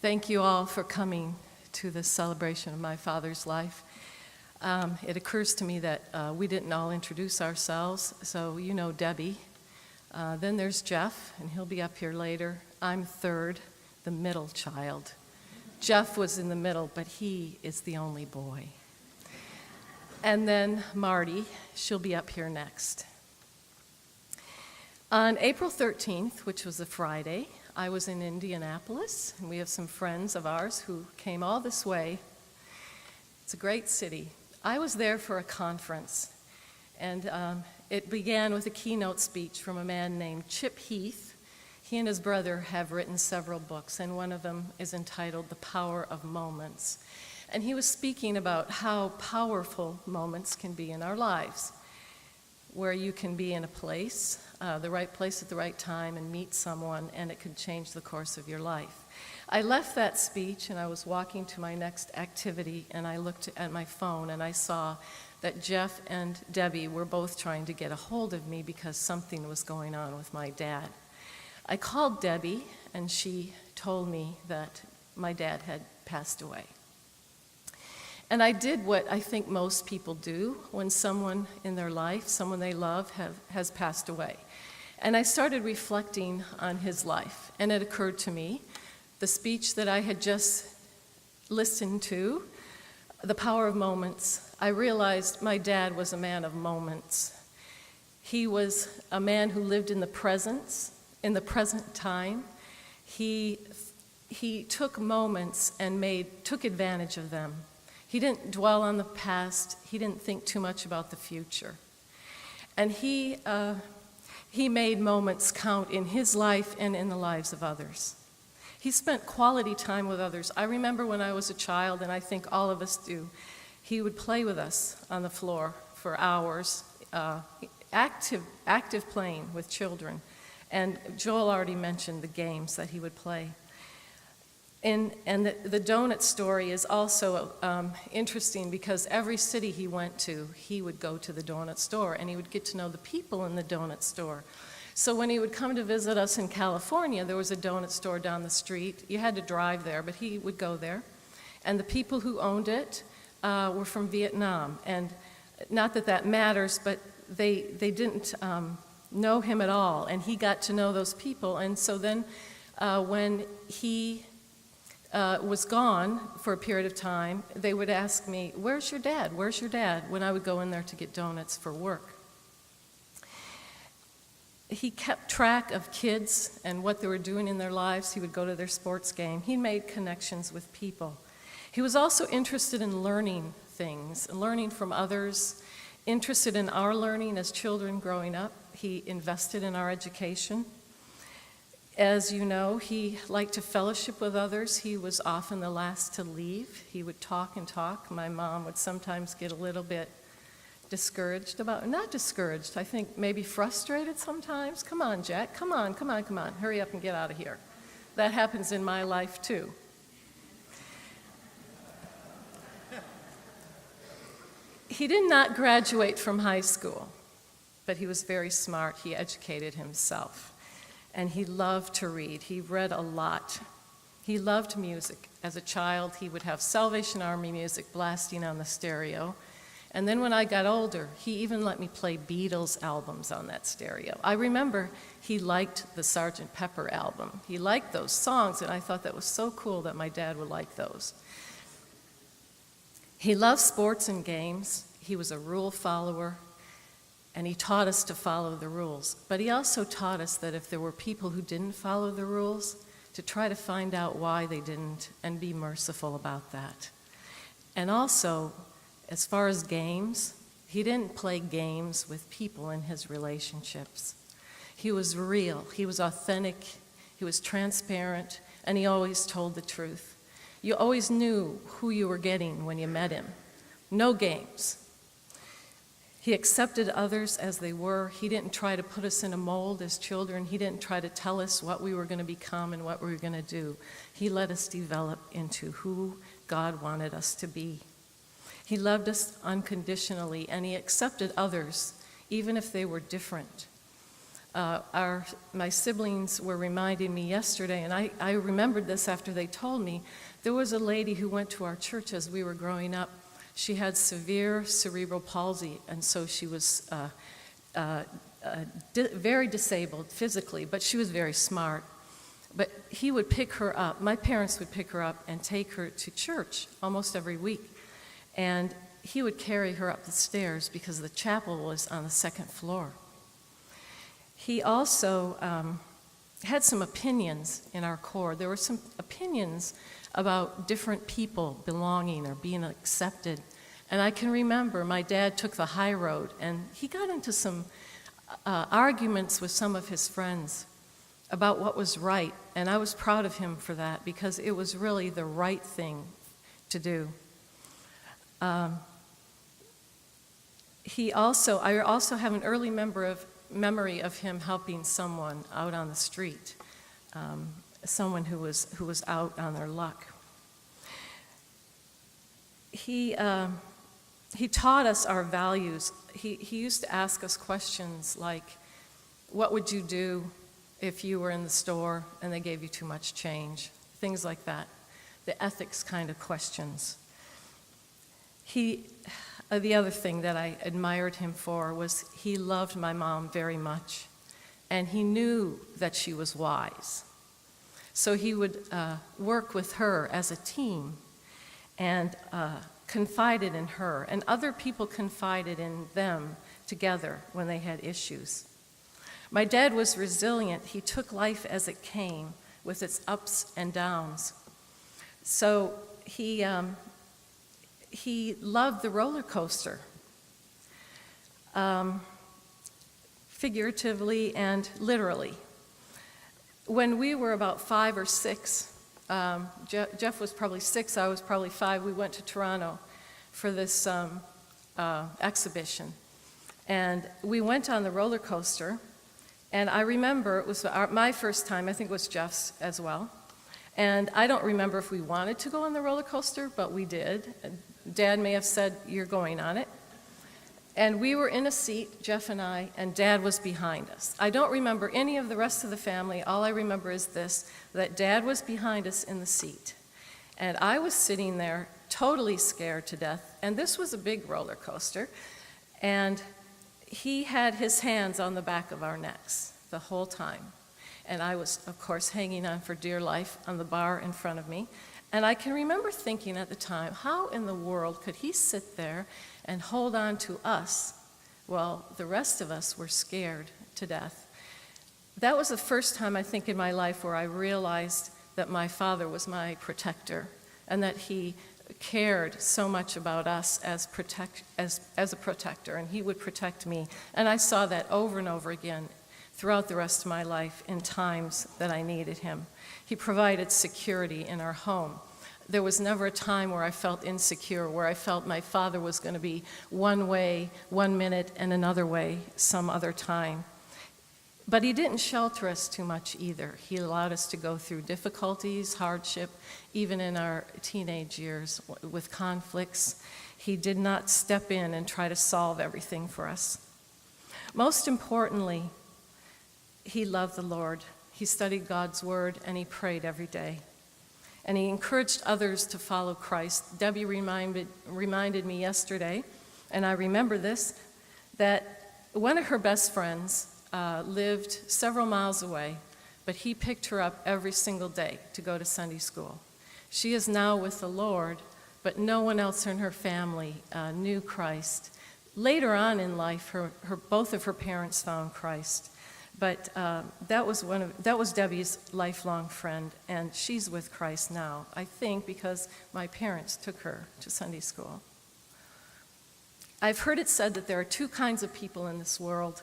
Thank you all for coming to this celebration of my father's life. It occurs to me that we didn't all introduce ourselves, so you know Debbie. Then there's Jeff, and he'll be up here later. I'm third, the middle child. Jeff was in the middle, but he is the only boy. And then Marty, she'll be up here next. On April 13th, which was a Friday, I was in Indianapolis, and we have some friends of ours who came all this way. It's a great city. I was there for a conference, and it began with a keynote speech from a man named Chip Heath. He and his brother have written several books, and one of them is entitled The Power of Moments. And he was speaking about how powerful moments can be in our lives, where you can be in a place, the right place at the right time, and meet someone, and it could change the course of your life. I left that speech, and I was walking to my next activity, and I looked at my phone, and I saw that Jeff and Debbie were both trying to get a hold of me because something was going on with my dad. I called Debbie, and she told me that my dad had passed away. And I did what I think most people do when someone in their life, someone they love, has passed away. And I started reflecting on his life, and it occurred to me, the speech that I had just listened to, The Power of Moments, I realized my dad was a man of moments. He was a man who lived in the present time. He took moments and took advantage of them. He didn't dwell on the past. He didn't think too much about the future. And he made moments count in his life and in the lives of others. He spent quality time with others. I remember when I was a child, and I think all of us do, he would play with us on the floor for hours, active playing with children. And Joel already mentioned the games that he would play. And the donut story is also interesting because every city he went to, he would go to the donut store, and he would get to know the people in the donut store. So when he would come to visit us in California, there was a donut store down the street. You had to drive there, but he would go there. And the people who owned it were from Vietnam. And not that that matters, but they didn't know him at all, and he got to know those people. And so then when he was gone for a period of time, they would ask me, "Where's your dad? Where's your dad?" when I would go in there to get donuts for work. He kept track of kids and what they were doing in their lives. He would go to their sports game. He made connections with people. He was also interested in learning things, learning from others, interested in our learning as children growing up. He invested in our education. As you know, he liked to fellowship with others. He was often the last to leave. He would talk and talk. My mom would sometimes get a little bit discouraged not discouraged, I think maybe frustrated sometimes. "Come on, Jack, come on, hurry up and get out of here." That happens in my life too. He did not graduate from high school, but he was very smart. He educated himself. And he loved to read. He read a lot. He loved music. As a child, he would have Salvation Army music blasting on the stereo. And then when I got older, he even let me play Beatles albums on that stereo. I remember he liked the Sgt. Pepper album. He liked those songs, and I thought that was so cool that my dad would like those. He loved sports and games. He was a rule follower. And he taught us to follow the rules. But he also taught us that if there were people who didn't follow the rules, to try to find out why they didn't and be merciful about that. And also, as far as games, he didn't play games with people in his relationships. He was real, he was authentic, he was transparent, and he always told the truth. You always knew who you were getting when you met him. No games. He accepted others as they were. He didn't try to put us in a mold as children. He didn't try to tell us what we were going to become and what we were going to do. He let us develop into who God wanted us to be. He loved us unconditionally, and he accepted others, even if they were different. My siblings were reminding me yesterday, and I remembered this after they told me, there was a lady who went to our church as we were growing up. She had severe cerebral palsy, and so she was very disabled physically, but she was very smart. But he would pick her up, my parents would pick her up and take her to church almost every week. And he would carry her up the stairs because the chapel was on the second floor. He also had some opinions in our core. There were some opinions about different people belonging or being accepted. And I can remember my dad took the high road, and he got into some arguments with some of his friends about what was right. And I was proud of him for that because it was really the right thing to do. I also have an early memory of him helping someone out on the street, someone who was out on their luck. He taught us our values. He used to ask us questions like, what would you do if you were in the store and they gave you too much change? Things like that, the ethics kind of questions. The other thing that I admired him for was he loved my mom very much, and he knew that she was wise. So he would work with her as a team and confided in her, and other people confided in them together when they had issues. My dad was resilient. He took life as it came with its ups and downs. So he loved the roller coaster, figuratively and literally. When we were about 5 or 6, Jeff was probably 6, I was probably 5, we went to Toronto for this exhibition. And we went on the roller coaster, and I remember it was my first time, I think it was Jeff's as well. And I don't remember if we wanted to go on the roller coaster, but we did. Dad may have said, "You're going on it." And we were in a seat, Jeff and I, and Dad was behind us. I don't remember any of the rest of the family. All I remember is this, that Dad was behind us in the seat. And I was sitting there totally scared to death. And this was a big roller coaster. And he had his hands on the back of our necks the whole time. And I was, of course, hanging on for dear life on the bar in front of me. And I can remember thinking at the time, how in the world could he sit there and hold on to us while the rest of us were scared to death? That was the first time, I think, in my life where I realized that my father was my protector and that he cared so much about us as a protector, and he would protect me. And I saw that over and over again throughout the rest of my life in times that I needed him. He provided security in our home. There was never a time where I felt insecure, where I felt my father was going to be one way, 1 minute, and another way some other time. But he didn't shelter us too much either. He allowed us to go through difficulties, hardship, even in our teenage years with conflicts. He did not step in and try to solve everything for us. Most importantly, he loved the Lord. He studied God's word, and he prayed every day. And he encouraged others to follow Christ. Debbie reminded me yesterday, and I remember this, that one of her best friends lived several miles away, but he picked her up every single day to go to Sunday school. She is now with the Lord, but no one else in her family knew Christ. Later on in life, both of her parents found Christ. But that was Debbie's lifelong friend, and she's with Christ now, I think, because my parents took her to Sunday school. I've heard it said that there are two kinds of people in this world: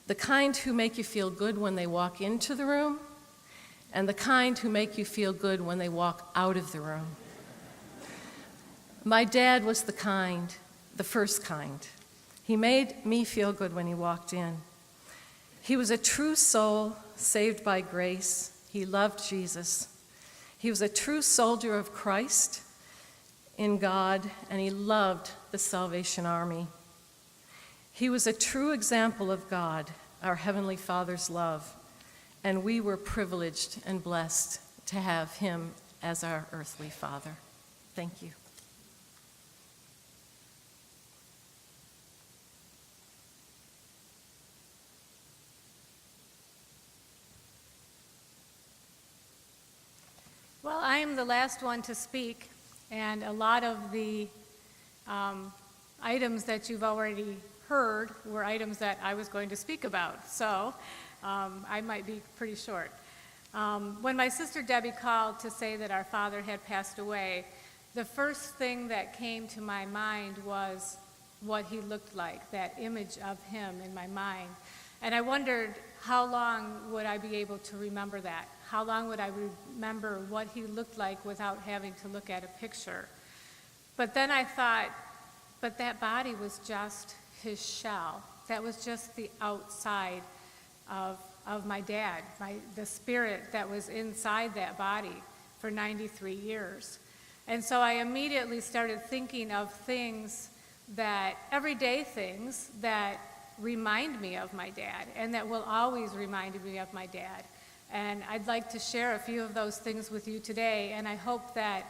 the kind who make you feel good when they walk into the room, and the kind who make you feel good when they walk out of the room. My dad was the first kind. He made me feel good when he walked in. He was a true soul saved by grace. He loved Jesus. He was a true soldier of Christ in God, and he loved the Salvation Army. He was a true example of God, our Heavenly Father's love, and we were privileged and blessed to have him as our earthly father. Thank you. Well, I am the last one to speak, and a lot of the items that you've already heard were items that I was going to speak about, so I might be pretty short. When my sister Debbie called to say that our father had passed away, the first thing that came to my mind was what he looked like, that image of him in my mind. And I wondered, how long would I be able to remember that? How long would I remember what he looked like without having to look at a picture? But then I thought, but that body was just his shell. That was just the outside of my dad, the spirit that was inside that body for 93 years. And so I immediately started thinking of things that, everyday things that remind me of my dad and that will always remind me of my dad. And I'd like to share a few of those things with you today, and I hope that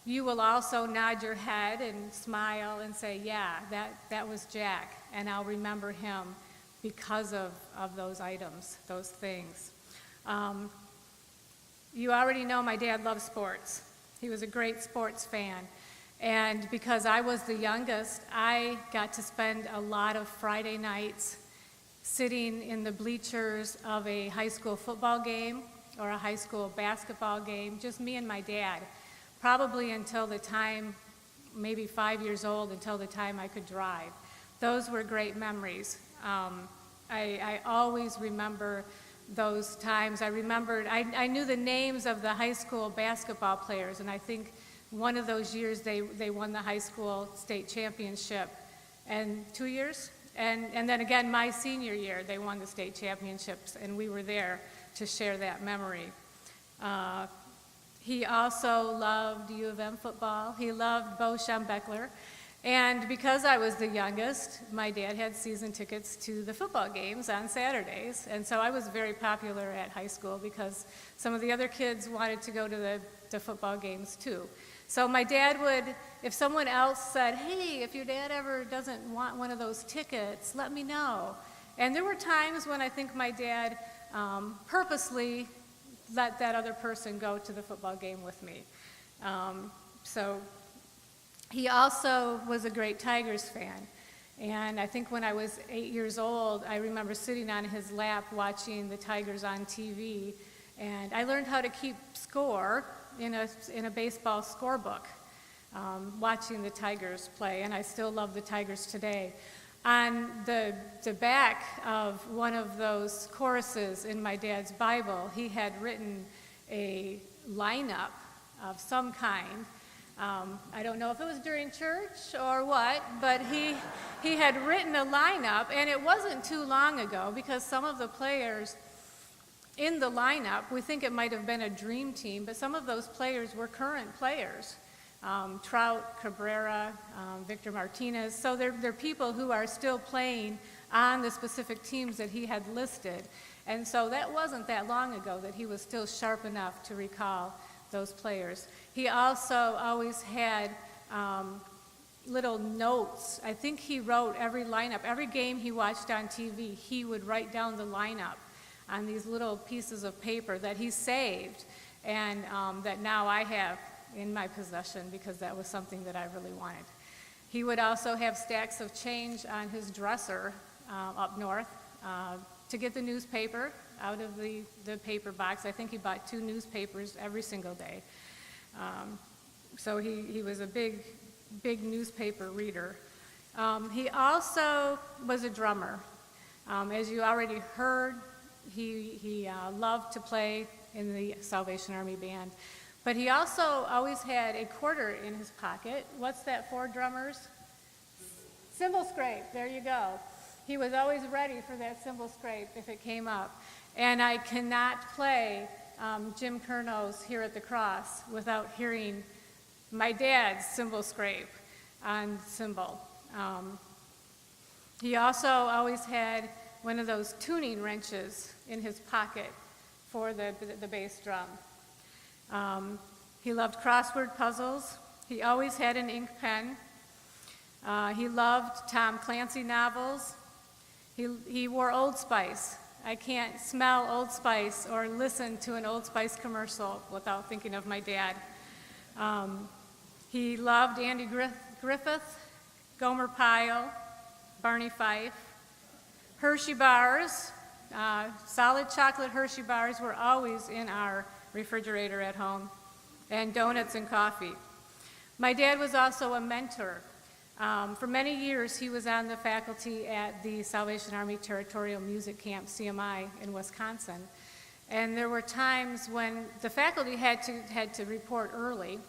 you will also nod your head and smile and say, yeah, that was Jack, and I'll remember him because of those items, those things. You already know my dad loved sports. He was a great sports fan. And because I was the youngest, I got to spend a lot of Friday nights sitting in the bleachers of a high school football game or a high school basketball game, just me and my dad, probably until the time, maybe 5 years old, until the time I could drive. Those were great memories. I always remember those times. I knew the names of the high school basketball players, and I think one of those years they won the high school state championship. And 2 years? And then again, my senior year, they won the state championships, and we were there to share that memory. He also loved U of M football. He loved Bo Schembechler. And because I was the youngest, my dad had season tickets to the football games on Saturdays. And so I was very popular at high school because some of the other kids wanted to go to the football games too. So my dad would, if someone else said, hey, if your dad ever doesn't want one of those tickets, let me know. And there were times when I think my dad purposely let that other person go to the football game with me. So he also was a great Tigers fan. And I think when I was 8 years old, I remember sitting on his lap watching the Tigers on TV. And I learned how to keep score in a baseball scorebook, watching the Tigers play. And I still love the Tigers today. On the back of one of those choruses in my dad's Bible, he had written a lineup of some kind. I don't know if it was during church or what, but he had written a lineup, and it wasn't too long ago because some of the players in the lineup, we think it might have been a dream team, but some of those players were current players. Trout, Cabrera, Victor Martinez. So they're people who are still playing on the specific teams that he had listed. And so that wasn't that long ago that he was still sharp enough to recall those players. He also always had little notes. I think he wrote every lineup. Every game he watched on TV, he would write down the lineup on these little pieces of paper that he saved and that now I have in my possession because that was something that I really wanted. He would also have stacks of change on his dresser up north to get the newspaper out of the paper box. I think he bought 2 newspapers every single day. So he was a big newspaper reader. He also was a drummer. As you already heard, he loved to play in the Salvation Army band. But he also always had a quarter in his pocket. What's that for, drummers? Cymbal scrape, there you go. He was always ready for that cymbal scrape if it came up. And I cannot play Jim Curno's Here at the Cross without hearing my dad's cymbal scrape on cymbal. He also always had one of those tuning wrenches in his pocket for the bass drum. He loved crossword puzzles. He always had an ink pen. He loved Tom Clancy novels. He wore Old Spice. I can't smell Old Spice or listen to an Old Spice commercial without thinking of my dad. He loved Andy Griffith, Gomer Pyle, Barney Fife. Hershey bars, solid chocolate Hershey bars were always in our refrigerator at home, and donuts and coffee. My dad was also a mentor. For many years, he was on the faculty at the Salvation Army Territorial Music Camp, CMI, in Wisconsin. And there were times when the faculty had to report early,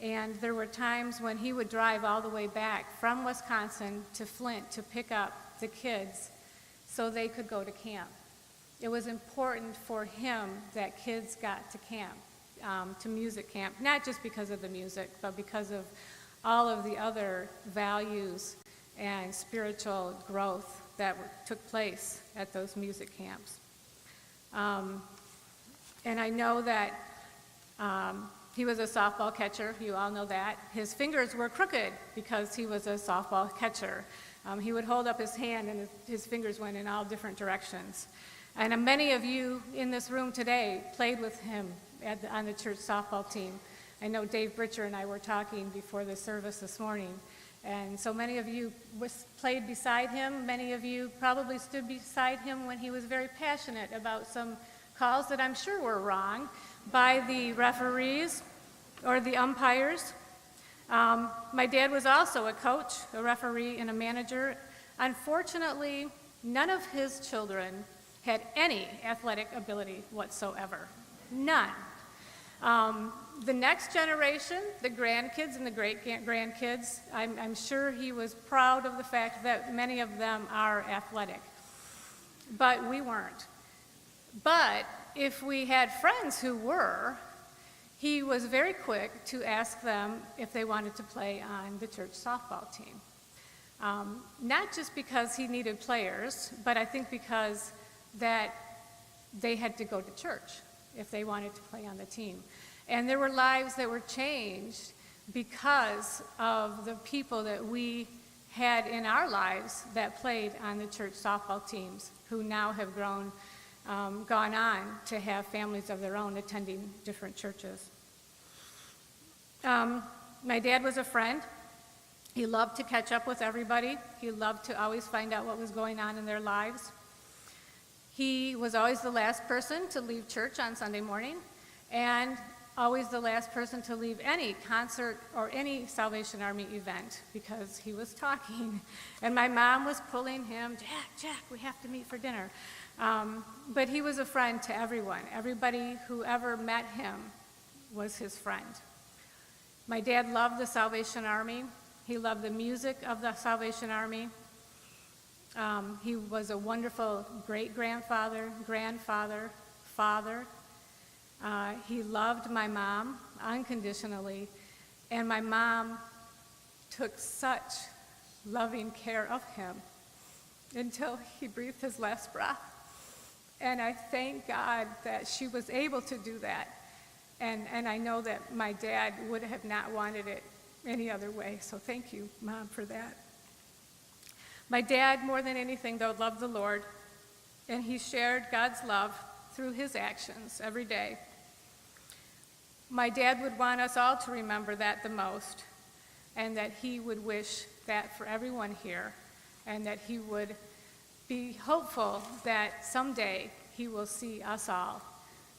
and there were times when he would drive all the way back from Wisconsin to Flint to pick up the kids so they could go to camp. It was important for him that kids got to camp, to music camp, not just because of the music, but because of all of the other values and spiritual growth that took place at those music camps. And I know that he was a softball catcher. You all know that. His fingers were crooked because he was a softball catcher. He would hold up his hand and his fingers went in all different directions. And many of you in this room today played with him on the church softball team. I know Dave Britcher and I were talking before the service this morning. And so many of you played beside him. Many of you probably stood beside him when he was very passionate about some calls that I'm sure were wrong by the referees or the umpires. My dad was also a coach, a referee, and a manager. Unfortunately, none of his children had any athletic ability whatsoever. None. The next generation, the grandkids and the great-grandkids, I'm sure he was proud of the fact that many of them are athletic. But we weren't. But if we had friends who were, he was very quick to ask them if they wanted to play on the church softball team. Not just because he needed players, but I think because that they had to go to church if they wanted to play on the team. And there were lives that were changed because of the people that we had in our lives that played on the church softball teams, who now have gone on to have families of their own attending different churches. My dad was a friend. He loved to catch up with everybody. He loved to always find out what was going on in their lives. He was always the last person to leave church on Sunday morning, and always the last person to leave any concert or any Salvation Army event because he was talking. And my mom was pulling him, Jack, we have to meet for dinner. But he was a friend to everyone. Everybody who ever met him was his friend. My dad loved the Salvation Army. He loved the music of the Salvation Army. He was a wonderful great-grandfather, grandfather, father. He loved my mom unconditionally, and my mom took such loving care of him until he breathed his last breath. And I thank God that she was able to do that. And I know that my dad would have not wanted it any other way, so thank you, Mom, for that. My dad, more than anything, though, loved the Lord, and he shared God's love through his actions every day. My dad would want us all to remember that the most, and that he would wish that for everyone here, and that he would be hopeful that someday he will see us all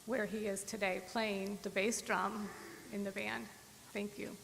where he is today, playing the bass drum in the band. Thank you.